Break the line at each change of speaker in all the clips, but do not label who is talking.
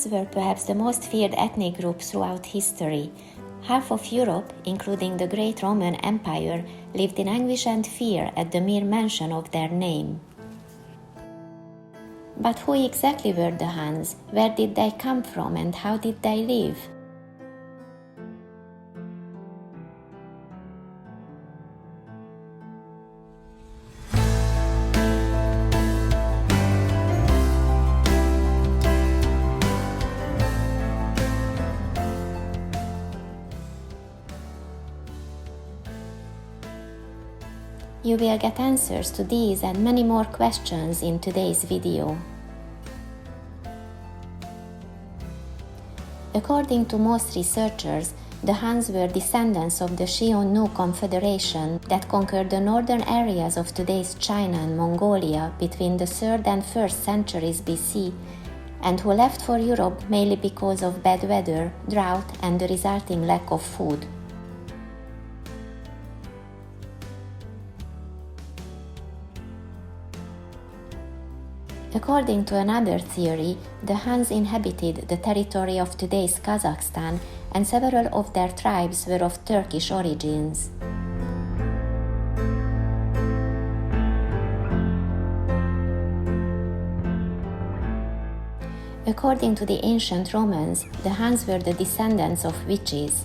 Huns were perhaps the most feared ethnic group throughout history. Half of Europe, including the great Roman Empire, lived in anguish and fear at the mere mention of their name. But who exactly were the Huns? Where did they come from and how did they live? You will get answers to these and many more questions in today's video. According to most researchers, the Huns were descendants of the Xiongnu Confederation that conquered the northern areas of today's China and Mongolia between the 3rd and 1st centuries BC, and who left for Europe mainly because of bad weather, drought, and the resulting lack of food. According to another theory, the Huns inhabited the territory of today's Kazakhstan, and several of their tribes were of Turkish origins. According to the ancient Romans, the Huns were the descendants of witches.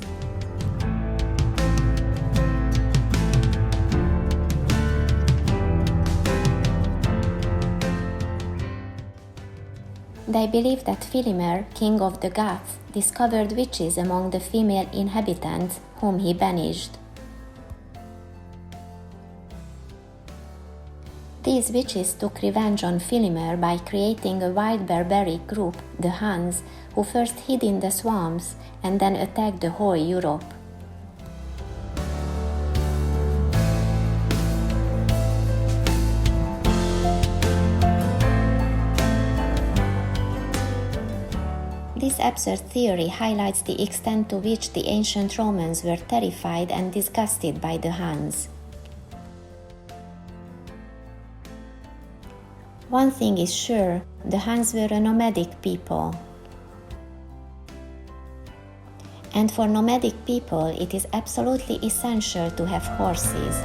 They believed that Philomer, king of the Goths, discovered witches among the female inhabitants, whom he banished. These witches took revenge on Philomer by creating a wild barbaric group, the Huns, who first hid in the swamps and then attacked the whole Europe. This absurd theory highlights the extent to which the ancient Romans were terrified and disgusted by the Huns. One thing is sure, the Huns were a nomadic people. And for nomadic people, it is absolutely essential to have horses.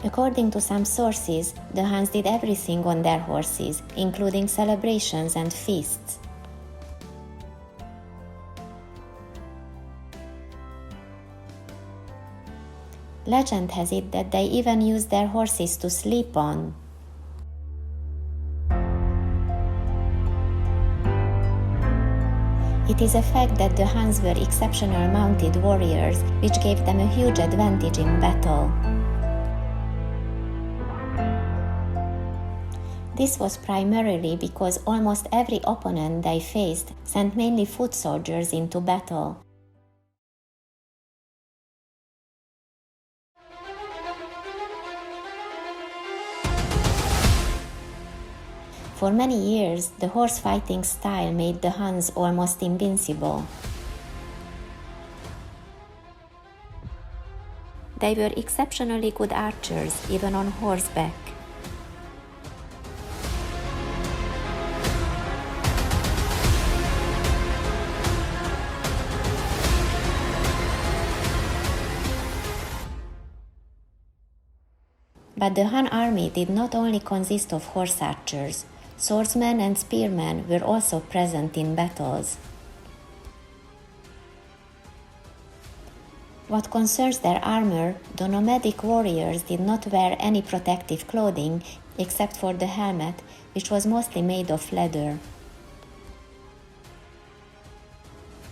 According to some sources, the Huns did everything on their horses, including celebrations and feasts. Legend has it that they even used their horses to sleep on. It is a fact that the Huns were exceptional mounted warriors, which gave them a huge advantage in battle. This was primarily because almost every opponent they faced sent mainly foot soldiers into battle. For many years, the horse fighting style made the Huns almost invincible. They were exceptionally good archers, even on horseback. But the Hun army did not only consist of horse archers. Swordsmen and spearmen were also present in battles. What concerns their armor, the nomadic warriors did not wear any protective clothing except for the helmet, which was mostly made of leather.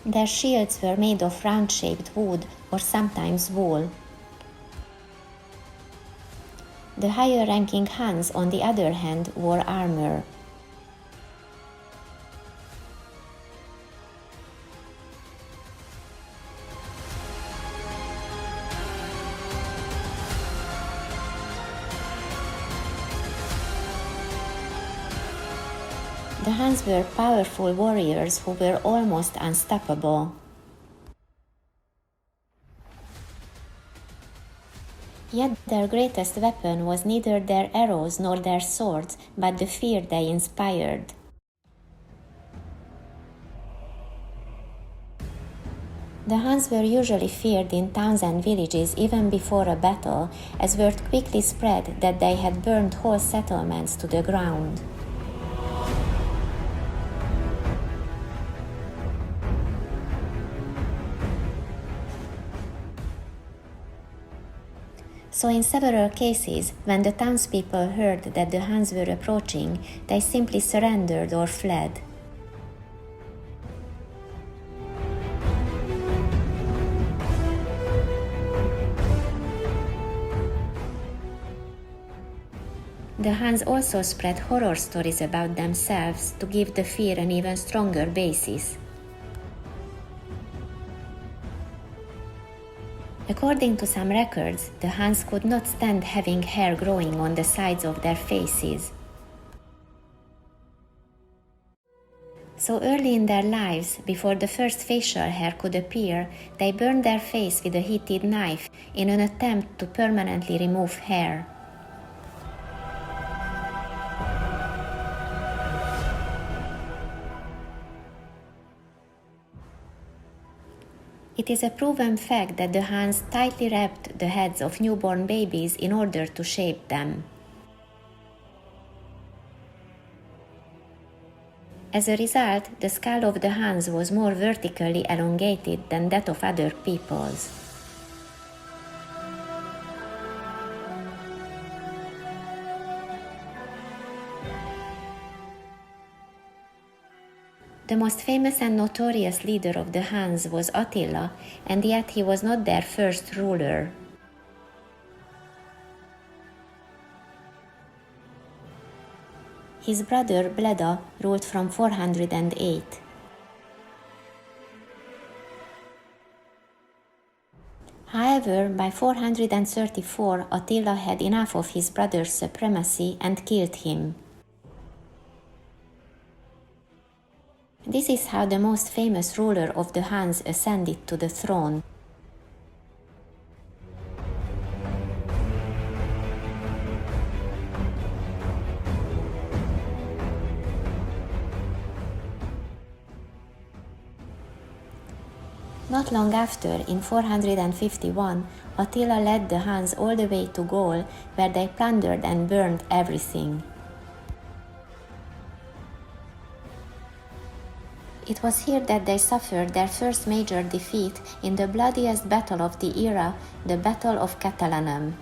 Their shields were made of round-shaped wood or sometimes wool. The higher-ranking Huns, on the other hand, wore armor. The Huns were powerful warriors who were almost unstoppable. Yet their greatest weapon was neither their arrows nor their swords, but the fear they inspired. The Huns were usually feared in towns and villages even before a battle, as word quickly spread that they had burned whole settlements to the ground. So in several cases, when the townspeople heard that the Huns were approaching, they simply surrendered or fled. The Huns also spread horror stories about themselves to give the fear an even stronger basis. According to some records, the Huns could not stand having hair growing on the sides of their faces. So early in their lives, before the first facial hair could appear, they burned their face with a heated knife in an attempt to permanently remove hair. It is a proven fact that the Huns tightly wrapped the heads of newborn babies in order to shape them. As a result, the skull of the Huns was more vertically elongated than that of other peoples. The most famous and notorious leader of the Huns was Attila, and yet he was not their first ruler. His brother Bleda ruled from 408. However, by 434, Attila had enough of his brother's supremacy and killed him. This is how the most famous ruler of the Huns ascended to the throne. Not long after, in 451, Attila led the Huns all the way to Gaul, where they plundered and burned everything. It was here that they suffered their first major defeat in the bloodiest battle of the era, the Battle of Catalanum.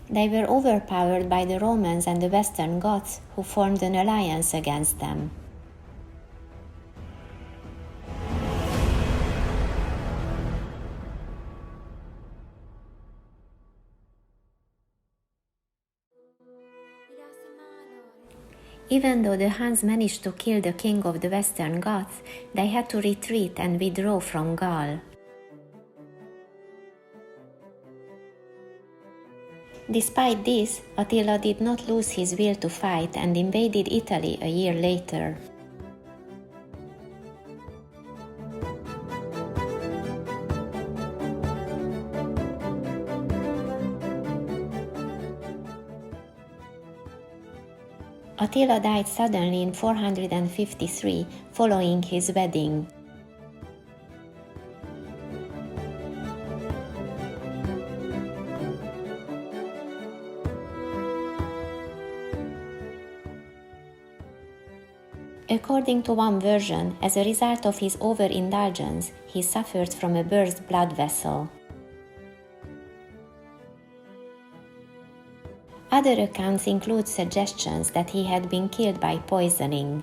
They were overpowered by the Romans and the Western Goths, who formed an alliance against them. Even though the Huns managed to kill the king of the Western Goths, they had to retreat and withdraw from Gaul. Despite this, Attila did not lose his will to fight and invaded Italy a year later. Attila died suddenly in 453, following his wedding. According to one version, as a result of his overindulgence, he suffered from a burst blood vessel. Other accounts include suggestions that he had been killed by poisoning.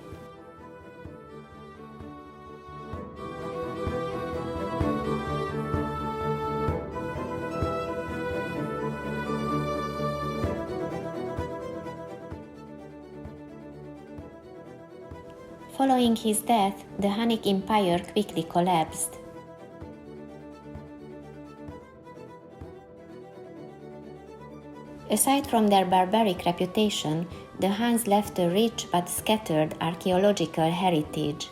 Following his death, the Hunnic Empire quickly collapsed. Aside from their barbaric reputation, the Huns left a rich but scattered archaeological heritage.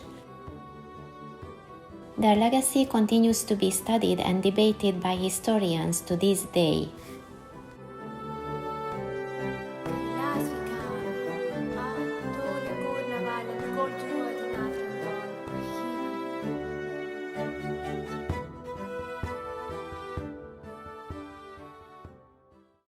Their legacy continues to be studied and debated by historians to this day.